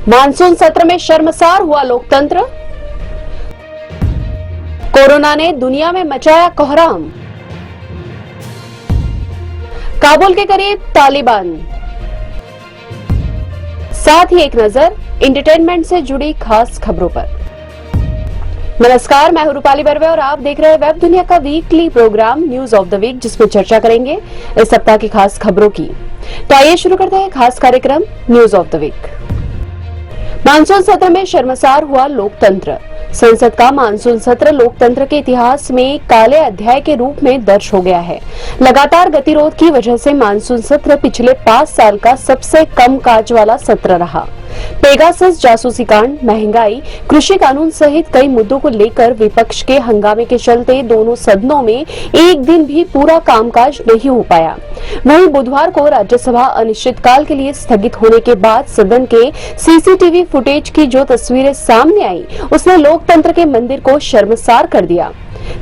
Monsoon सत्र में शर्मसार हुआ लोकतंत्र। कोरोना ने दुनिया में मचाया कोहराम। काबुल के करीब तालिबान। साथ ही एक नजर एंटरटेनमेंट से जुड़ी खास खबरों पर। नमस्कार, मैं हूं रूपाली बर्वे और आप देख रहे हैं वेब दुनिया का weekly program news of the week, जिसमें चर्चा करेंगे इस सप्ताह की खास खबरों की। तो आइए शुरू करते हैं खास कार्यक्रम news of the week. Monsoon सत्र में शर्मसार हुआ लोकतंत्र। संसद का मानसून सत्र लोकतंत्र के इतिहास में काले अध्याय के रूप में दर्ज हो गया है। लगातार गतिरोध की वजह से मानसून सत्र पिछले 5 साल का सबसे कम काज वाला सत्र रहा। पेगासस जासूसी कांड, महंगाई, कृषि कानून सहित कई मुद्दों को लेकर विपक्ष के हंगामे के चलते दोनों सदनों में एक दिन भी पूरा कामकाज नहीं हो पाया। वहीं बुधवार को राज्यसभा अनिश्चितकाल के लिए स्थगित होने के बाद सदन के सीसीटीवी फुटेज की जो तस्वीरें सामने आई, उसने लोकतंत्र के मंदिर को शर्मसार कर दिया।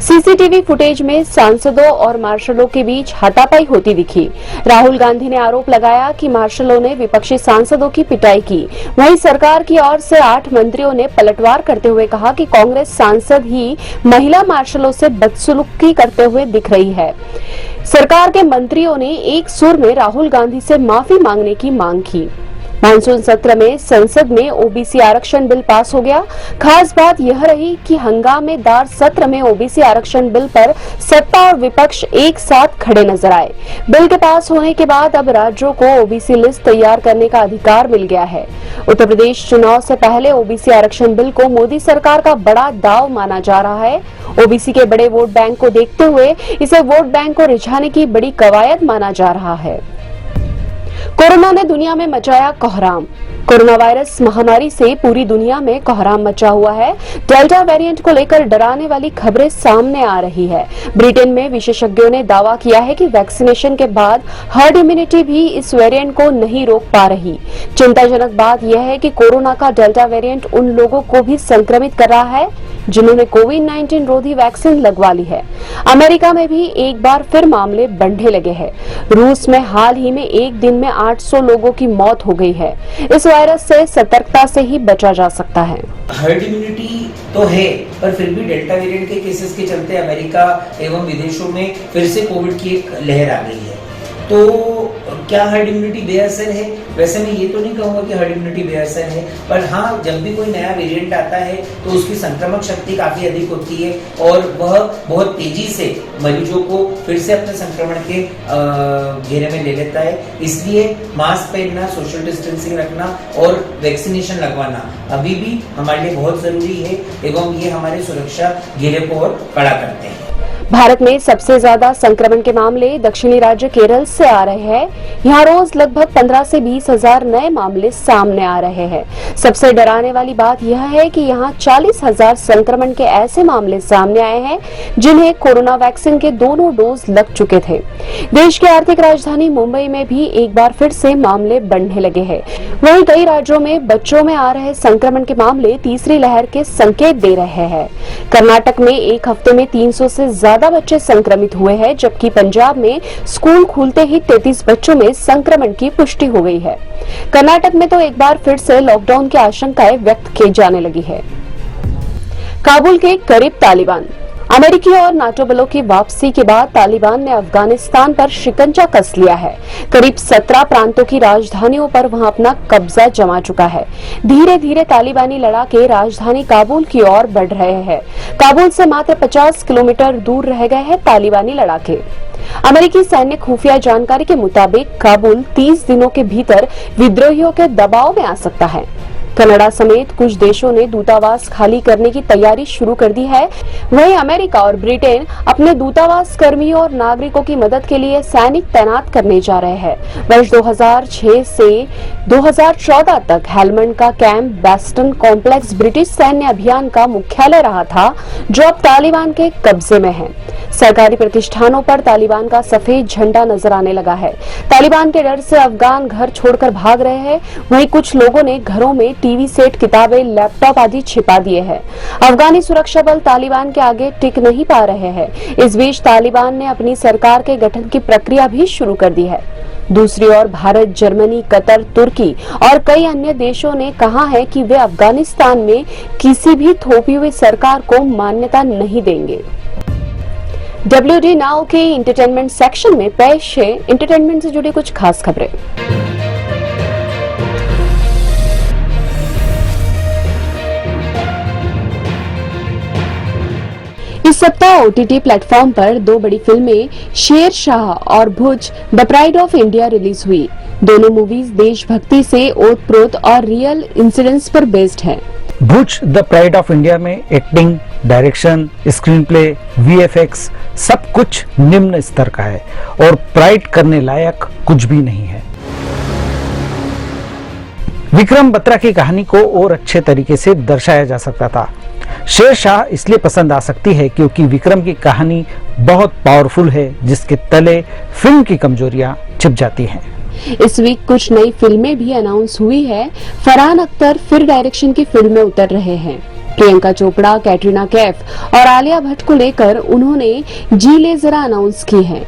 सीसीटीवी फुटेज में सांसदों और मार्शलों के बीच हाथापाई होती दिखी। राहुल गांधी ने आरोप लगाया कि मार्शलों ने विपक्षी सांसदों की पिटाई की। वहीं सरकार की ओर से 8 मंत्रियों ने पलटवार करते हुए कहा कि कांग्रेस सांसद ही महिला मार्शलों से बदसलूकी करते हुए दिख रही है। सरकार के मंत्रियों ने एक सुर में राहुल गांधी से माफी मांगने की मांग की। मानसून सत्र में संसद में ओबीसी आरक्षण बिल पास हो गया। खास बात यह रही कि हंगामेदार सत्र में ओबीसी आरक्षण बिल पर सत्ता और विपक्ष एक साथ खड़े नजर आए। बिल के पास होने के बाद अब राज्यों को ओबीसी लिस्ट तैयार करने का अधिकार मिल गया है। उत्तर प्रदेश चुनाव से पहले ओबीसी आरक्षण बिल को मोदी सरकार का बड़ा दाव माना जा रहा है। ओबीसी के बड़े वोट बैंक को देखते हुए इसे वोट बैंक को रिझाने की बड़ी कवायद माना जा रहा है। कोरोना ने दुनिया में मचाया कोहराम। कोरोना वायरस महामारी से पूरी दुनिया में कोहराम मचा हुआ है। डेल्टा वेरिएंट को लेकर डराने वाली खबरें सामने आ रही है। ब्रिटेन में विशेषज्ञों ने दावा किया है कि वैक्सीनेशन के बाद हर्ड इम्यूनिटी भी इस वेरिएंट को नहीं रोक पा रही। चिंताजनक बात यह है कि कोरोना का डेल्टा वेरिएंट उन लोगों को भी संक्रमित कर रहा है जिन्होंने कोविड-19 रोधी वैक्सीन लगवा ली है। अमेरिका में भी एक बार फिर मामले बढ़ने लगे हैं। रूस में हाल ही में एक दिन में 800 लोगों की मौत हो गई है। इस वायरस से सतर्कता से ही बचा जा सकता है। हर्ड इम्यूनिटी तो है, पर फिर भी डेल्टा वेरिएंट के केसेस के चलते अमेरिका एवं विदेशों में फिर से कोविड की एक लहर आ गई है। तो क्या हर्ड इम्यूनिटी बेअसर है? वैसे मैं ये तो नहीं कहूँगा कि हर्ड इम्यूनिटी बेअसर है, पर हाँ, जब भी कोई नया वेरिएंट आता है तो उसकी संक्रामक शक्ति काफी अधिक होती है और वह बहुत तेजी से मरीजों को फिर से अपने संक्रमण के घेरे में ले लेता है। इसलिए मास्क पहनना, सोशल डिस्टेंसिंग रखना और वैक्सीनेशन लगवाना अभी भी हमारे लिए बहुत जरूरी है एवं ये हमारे सुरक्षा घेरे को और कड़ा करते हैं। भारत में सबसे ज्यादा संक्रमण के मामले दक्षिणी राज्य केरल से आ रहे हैं। यहाँ रोज लगभग 15 से 20 हजार नए मामले सामने आ रहे हैं। सबसे डराने वाली बात यह है कि यहाँ 40,000 संक्रमण के ऐसे मामले सामने आए हैं जिन्हें कोरोना वैक्सीन के दोनों डोज लग चुके थे। देश की आर्थिक राजधानी मुंबई में भी एक बार फिर से मामले बढ़ने लगे हैं। वहीं कई राज्यों में बच्चों में आ रहे संक्रमण के मामले तीसरी लहर के संकेत दे रहे हैं। कर्नाटक में एक हफ्ते में 300 से ज्यादा बच्चे संक्रमित हुए हैं, जबकि पंजाब में स्कूल खुलते ही 33 बच्चों में संक्रमण की पुष्टि हो गई है। कर्नाटक में तो एक बार फिर से लॉकडाउन की आशंकाएं व्यक्त की जाने लगी है। काबुल के करीब तालिबान। अमेरिकी और नाटो बलों की वापसी के बाद तालिबान ने अफगानिस्तान पर शिकंजा कस लिया है। करीब 17 प्रांतों की राजधानियों पर वहां अपना कब्जा जमा चुका है। धीरे धीरे तालिबानी लड़ाके राजधानी काबुल की ओर बढ़ रहे हैं। काबुल से मात्र 50 किलोमीटर दूर रह गए हैं तालिबानी लड़ाके। अमेरिकी सैन्य खुफिया जानकारी के मुताबिक काबुल 30 दिनों के भीतर विद्रोहियों के दबाव में आ सकता है। कनाडा समेत कुछ देशों ने दूतावास खाली करने की तैयारी शुरू कर दी है। वहीं अमेरिका और ब्रिटेन अपने दूतावास कर्मियों और नागरिकों की मदद के लिए सैनिक तैनात करने जा रहे हैं। वर्ष 2006 से 2014 तक हेलमंड का कैंप बेस्टन कॉम्प्लेक्स ब्रिटिश सैन्य अभियान का मुख्यालय रहा था, जो अब तालिबान के कब्जे में है। सरकारी प्रतिष्ठानों पर तालिबान का सफेद झंडा नजर आने लगा है। तालिबान के डर से अफगान घर छोड़कर भाग रहे हैं। वहीं कुछ लोगों ने घरों में टीवी सेट, किताबें, लैपटॉप आदि छिपा दिए हैं। अफगानी सुरक्षा बल तालिबान के आगे टिक नहीं पा रहे हैं। इस बीच तालिबान ने अपनी सरकार के गठन की प्रक्रिया भी शुरू कर दी है। दूसरी ओर भारत, जर्मनी, कतर, तुर्की और कई अन्य देशों ने कहा है कि वे अफगानिस्तान में किसी भी थोपी हुई सरकार को मान्यता नहीं देंगे। WD नाउ के एंटरटेनमेंट सेक्शन में पेश है एंटरटेनमेंट से जुड़ी कुछ खास खबरें। इस सप्ताह OTT प्लेटफॉर्म पर दो बड़ी फिल्में शेर शाह और Bhuj the pride of India release हुई। दोनों मूवीज देशभक्ति से ओतप्रोत और रियल इंसिडेंट्स पर बेस्ड है। भुज द प्राइड ऑफ इंडिया में acting, direction, screen play, VFX सब कुछ निम्न स्तर का है और प्राइड करने लायक कुछ भी नहीं है। विक्रम बत्रा की कहानी को और अच्छे तरीके से दर्शाया जा सकता था। शेर शाह इसलिए पसंद आ सकती है क्योंकि विक्रम की कहानी बहुत पावरफुल है, जिसके तले फिल्म की कमजोरियां छिप जाती हैं। इस वीक कुछ नई फिल्में भी अनाउंस हुई है। फरहान अख्तर फिर डायरेक्शन की फिल्म में उतर रहे हैं। प्रियंका चोपड़ा, कैटरीना कैफ और आलिया भट्ट को लेकर उन्होंने जी ले जरा अनाउंस की है।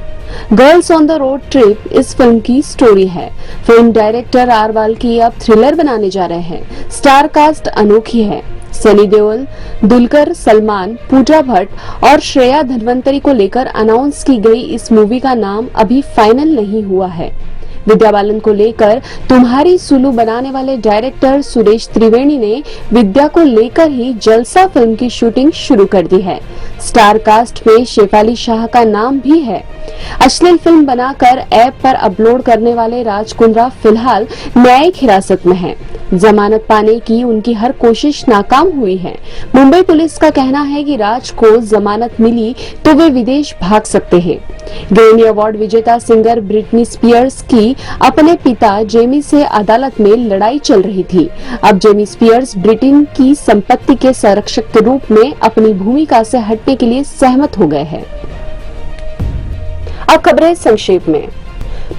Girls on the road trip इस फिल्म की स्टोरी है। फिल्म डायरेक्टर आर वाल्की अब थ्रिलर बनाने जा रहे हैं। स्टार कास्ट अनोखी है। सनी देओल, दुलकर सलमान, पूजा भट्ट और श्रेया धन्वंतरी को लेकर अनाउंस की गई इस मूवी का नाम अभी फाइनल नहीं हुआ है। विद्या बालन को लेकर तुम्हारी सुलू बनाने वाले डायरेक्टर सुरेश त्रिवेणी ने विद्या को लेकर ही जलसा फिल्म की शूटिंग शुरू कर दी है। स्टार कास्ट में शेफाली शाह का नाम भी है। अश्लील फिल्म बनाकर ऐप पर अपलोड करने वाले राज कुंद्रा फिलहाल न्यायिक हिरासत में हैं। जमानत पाने की उनकी हर कोशिश नाकाम हुई है। मुंबई पुलिस का कहना है कि राज को जमानत मिली तो वे विदेश भाग सकते हैं। ग्रैमी अवार्ड विजेता सिंगर ब्रिटनी स्पीयर्स की अपने पिता जेमी से अदालत में लड़ाई चल रही थी। अब जेमी स्पीयर्स ब्रिटेन की संपत्ति के संरक्षक के रूप में अपनी भूमिका से हटने के लिए सहमत हो गए हैं। अब खबरें संक्षेप में।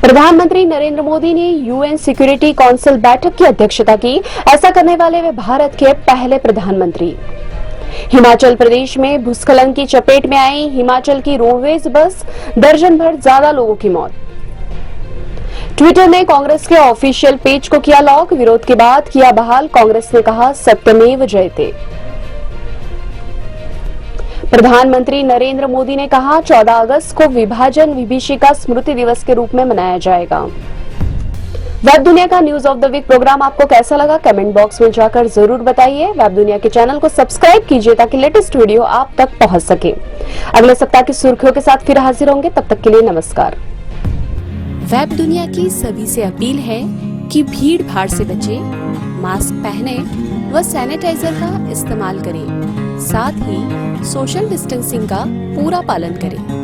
प्रधानमंत्री नरेंद्र मोदी ने UN सिक्योरिटी काउंसिल बैठक की अध्यक्षता की। ऐसा करने वाले वे भारत के पहले प्रधानमंत्री। हिमाचल प्रदेश में भूस्खलन की चपेट में आई हिमाचल की रोडवेज बस, दर्जन भर ज्यादा लोगों की मौत। ट्विटर ने कांग्रेस के ऑफिशियल पेज को किया लॉक, विरोध के बाद किया बहाल। कांग्रेस ने कहा सत्यमेव जयते। प्रधानमंत्री नरेंद्र मोदी ने कहा 14 अगस्त को विभाजन विभीषिका स्मृति दिवस के रूप में मनाया जाएगा। वेब दुनिया का news of the week program आपको कैसा लगा कमेंट बॉक्स में जाकर जरूर बताइए। वेब दुनिया के चैनल को सब्सक्राइब कीजिए ताकि लेटेस्ट वीडियो आप तक पहुंच सके। अगले सप्ताह की सुर्खियों के साथ फिर हाजिर होंगे, तब तक के लिए नमस्कार। वेब दुनिया की सभी से अपील है कि भीड़ भाड़ से बचें, मास्क पहने व सैनिटाइजर का इस्तेमाल करें, साथ ही सोशल डिस्टेंसिंग का पूरा पालन करें।